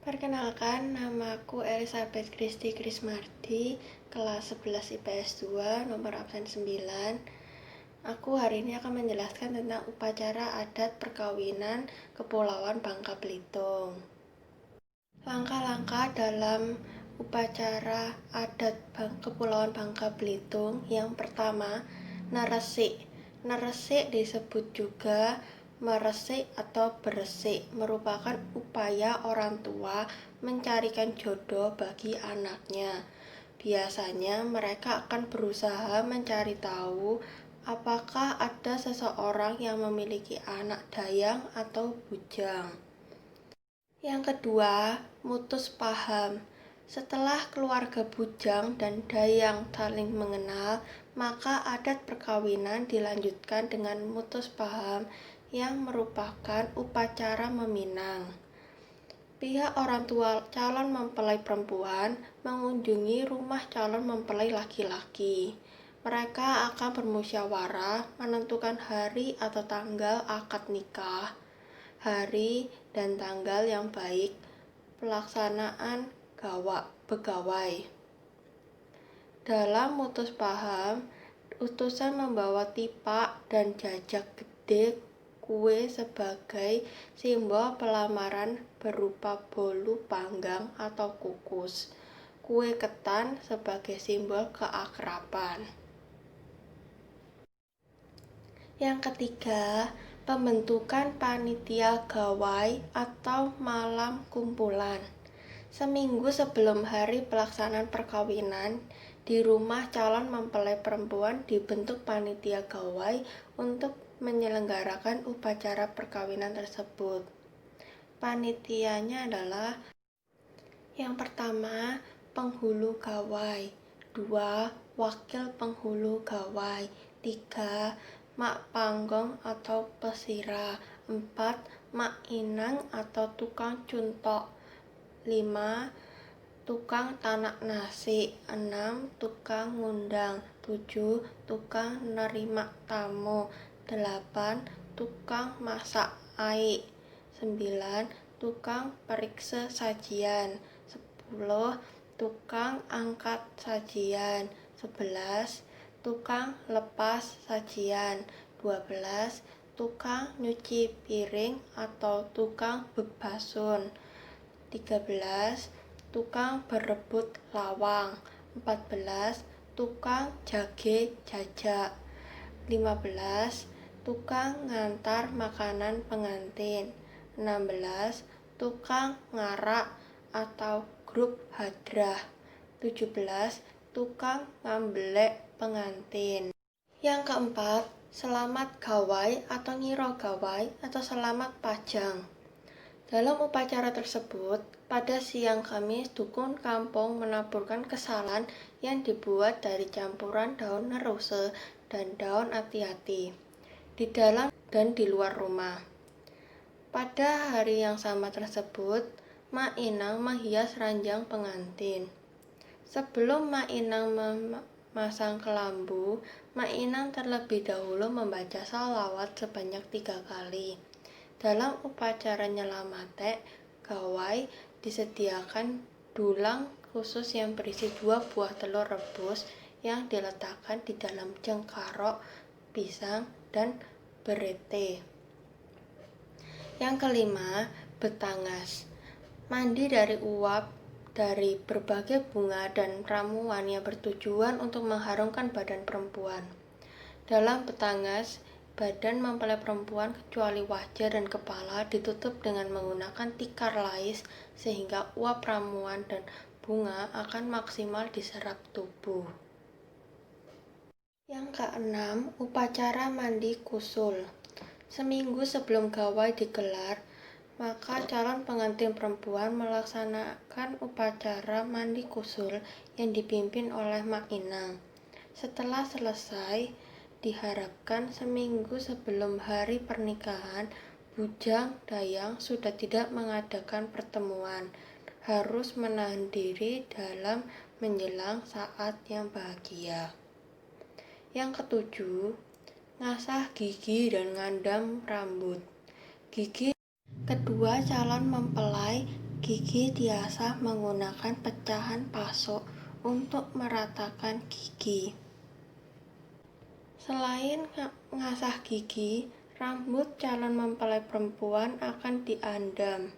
Perkenalkan, namaku Elizabeth Christy Krismardi, kelas 11 IPS 2, nomor absen 9. Aku hari ini akan menjelaskan tentang upacara adat perkawinan Kepulauan Bangka Belitung. Langkah-langkah dalam upacara adat Kepulauan Bangka Belitung. Yang pertama, neresik. Neresik disebut juga meresik atau beresik, merupakan upaya orang tua mencarikan jodoh bagi anaknya. Biasanya mereka akan berusaha mencari tahu apakah ada seseorang yang memiliki anak dayang atau bujang. Yang kedua, mutus paham. Setelah keluarga bujang dan dayang saling mengenal, maka adat perkawinan dilanjutkan dengan mutus paham yang merupakan upacara meminang. Pihak orang tua calon mempelai perempuan mengunjungi rumah calon mempelai laki-laki. Mereka akan bermusyawarah menentukan hari atau tanggal akad nikah, hari dan tanggal yang baik pelaksanaan begawai. Dalam mutus paham, utusan membawa tipak dan jajak gede kue sebagai simbol pelamaran berupa bolu panggang atau kukus. Kue ketan sebagai simbol keakraban. Yang ketiga, pembentukan panitia gawai atau malam kumpulan. Seminggu sebelum hari pelaksanaan perkawinan, di rumah calon mempelai perempuan dibentuk panitia gawai untuk menyelenggarakan upacara perkawinan tersebut. Panitianya adalah: yang pertama, penghulu gawai. 2. Wakil penghulu gawai. 3. Mak panggong atau pesira. 4. Mak inang atau tukang cuntok. 5. Tukang tanak nasi. 6. Tukang ngundang. 7. Tukang nerima tamu. 8. Tukang masak aik. 9. Tukang periksa sajian. 10. Tukang angkat sajian. 11. Tukang lepas sajian. 12. Tukang nyuci piring atau tukang bebasun. 13. Tukang berebut lawang. 14. Tukang jage jajak. 15. Tukang ngantar makanan pengantin. 16. Tukang ngarak atau grup hadrah. 17. Tukang ngambelek pengantin. Yang keempat, selamat gawai atau ngiro gawai atau selamat pajang. Dalam upacara tersebut, pada siang Kamis, dukun kampung menaburkan kesalahan yang dibuat dari campuran daun neruse dan daun ati-ati di dalam dan di luar rumah. Pada hari yang sama tersebut, Mak Inang menghias ranjang pengantin. Sebelum Mak Inang memasang kelambu, Mak Inang terlebih dahulu membaca shalawat sebanyak 3 kali. Dalam upacara nyelamate gawai disediakan dulang khusus yang berisi 2 buah telur rebus yang diletakkan di dalam cengkarok, pisang, dan berete. Yang kelima, betangas. Mandi dari uap dari berbagai bunga dan ramuan yang bertujuan untuk mengharumkan badan perempuan. Dalam betangas, badan mempelai perempuan kecuali wajah dan kepala ditutup dengan menggunakan tikar lais sehingga uap ramuan dan bunga akan maksimal diserap tubuh. Yang keenam, upacara mandi kusul. Seminggu sebelum gawai digelar, maka calon pengantin perempuan melaksanakan upacara mandi kusul yang dipimpin oleh Mak Inang. Setelah selesai, diharapkan seminggu sebelum hari pernikahan, bujang dayang sudah tidak mengadakan pertemuan, harus menahan diri dalam menjelang saat yang bahagia. Yang ketujuh, ngasah gigi dan ngandam rambut. Gigi kedua calon mempelai Gigi diasah menggunakan pecahan pasok untuk meratakan gigi. Selain mengasah gigi, rambut calon mempelai perempuan akan diandam.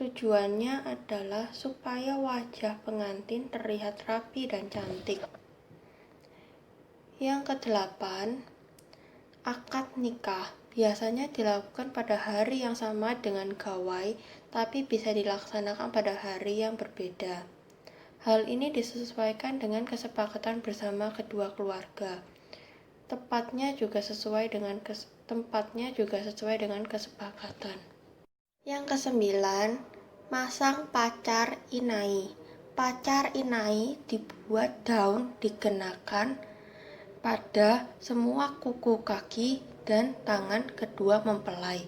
Tujuannya adalah supaya wajah pengantin terlihat rapi dan cantik. Yang kedelapan, akad nikah. Biasanya dilakukan pada hari yang sama dengan gawai, tapi bisa dilaksanakan pada hari yang berbeda. Hal ini disesuaikan dengan kesepakatan bersama kedua keluarga. Tempatnya juga sesuai dengan kesepakatan. Yang kesembilan, masang pacar inai. Pacar inai dibuat daun dikenakan pada semua kuku kaki dan tangan kedua mempelai.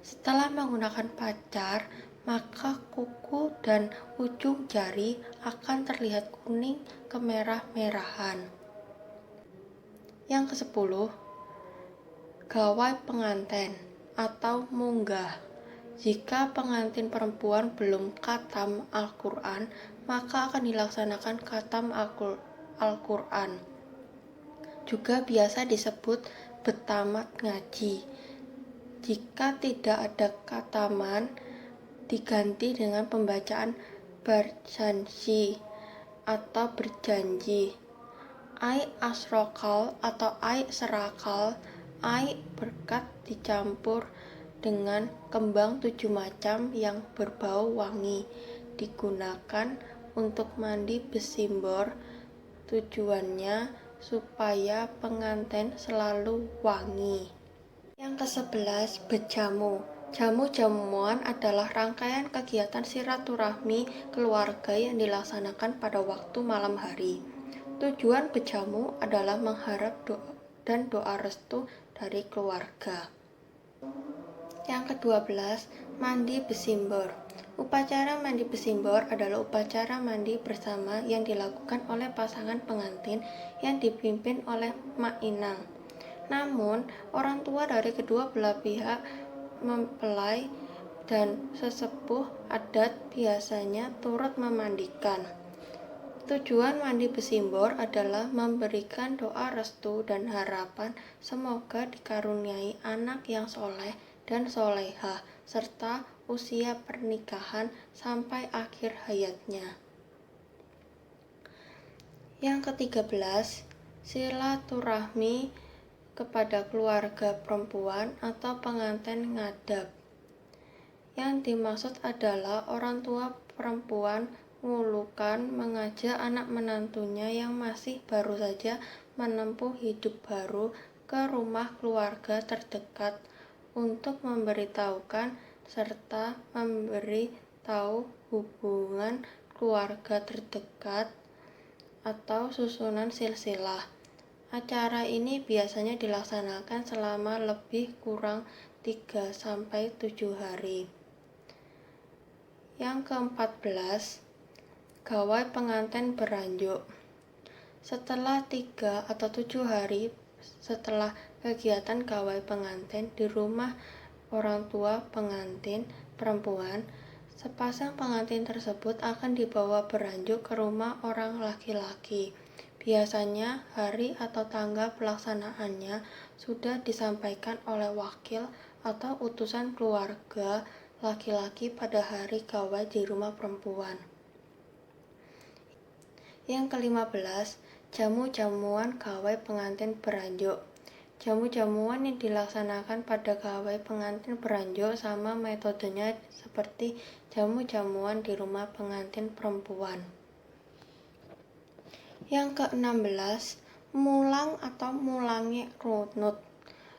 Setelah menggunakan pacar, maka kuku dan ujung jari akan terlihat kuning kemerah-merahan. Yang ke-10, gawai pengantin atau munggah. Jika pengantin perempuan belum khatam Al-Quran, maka akan dilaksanakan khatam Al-Quran. Juga biasa disebut betamat ngaji. Jika tidak ada khataman, diganti dengan pembacaan berjanji atau berjanji. Ai asrokal atau ai serakal, ai berkat dicampur dengan kembang 7 macam yang berbau wangi, digunakan untuk mandi besimbor. Tujuannya supaya pengantin selalu wangi. Yang ke-11, berjamu. Jamu-jamuan adalah rangkaian kegiatan silaturahmi keluarga yang dilaksanakan pada waktu malam hari. Tujuan berjamu adalah mengharap doa restu dari keluarga. Yang ke-12, mandi besimbor. Upacara mandi besimbor adalah upacara mandi bersama yang dilakukan oleh pasangan pengantin yang dipimpin oleh Mak Inang. Namun, orang tua dari kedua belah pihak mempelai dan sesepuh adat biasanya turut memandikan. Tujuan mandi besimbor adalah memberikan doa restu dan harapan semoga dikaruniai anak yang soleh dan solehah, serta usia pernikahan sampai akhir hayatnya. Yang ke-13, silaturahmi kepada keluarga perempuan atau pengantin ngadab. Yang dimaksud adalah orang tua perempuan mengulukan mengajak anak menantunya yang masih baru saja menempuh hidup baru ke rumah keluarga terdekat untuk memberitahukan serta memberi tahu hubungan keluarga terdekat atau susunan silsilah. Acara ini biasanya dilaksanakan selama lebih kurang 3-7 hari. Yang ke-14, gawai pengantin beranjuk. Setelah 3 atau 7 hari setelah kegiatan gawai pengantin di rumah orang tua pengantin perempuan, sepasang pengantin tersebut akan dibawa beranjuk ke rumah orang laki-laki. Biasanya hari atau tanggal pelaksanaannya sudah disampaikan oleh wakil atau utusan keluarga laki-laki pada hari gawai di rumah perempuan. Yang ke-15, jamu-jamuan gawai pengantin beranjuk. Jamu-jamuan yang dilaksanakan pada gawai pengantin beranjuk sama metodenya seperti jamu-jamuan di rumah pengantin perempuan. Yang ke-16, mulang atau mulangi runut.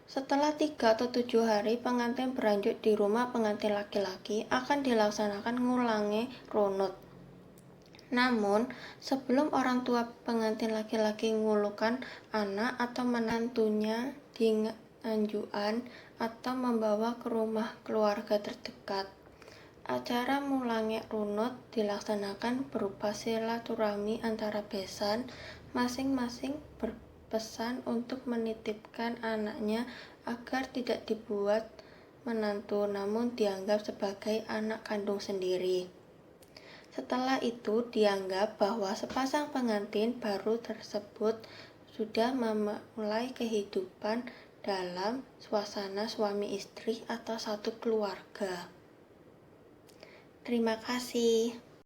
Setelah 3 atau 7 hari pengantin beranjuk di rumah pengantin laki-laki akan dilaksanakan ngulangi runut. Namun, sebelum orang tua pengantin laki-laki ngulukan anak atau menantunya di nganjuan atau membawa ke rumah keluarga terdekat, acara mulangi runut dilaksanakan berupa silaturahmi antara besan, masing-masing berpesan untuk menitipkan anaknya agar tidak dibuat menantu namun dianggap sebagai anak kandung sendiri. Setelah itu dianggap bahwa sepasang pengantin baru tersebut sudah memulai kehidupan dalam suasana suami istri atau satu keluarga. Terima kasih.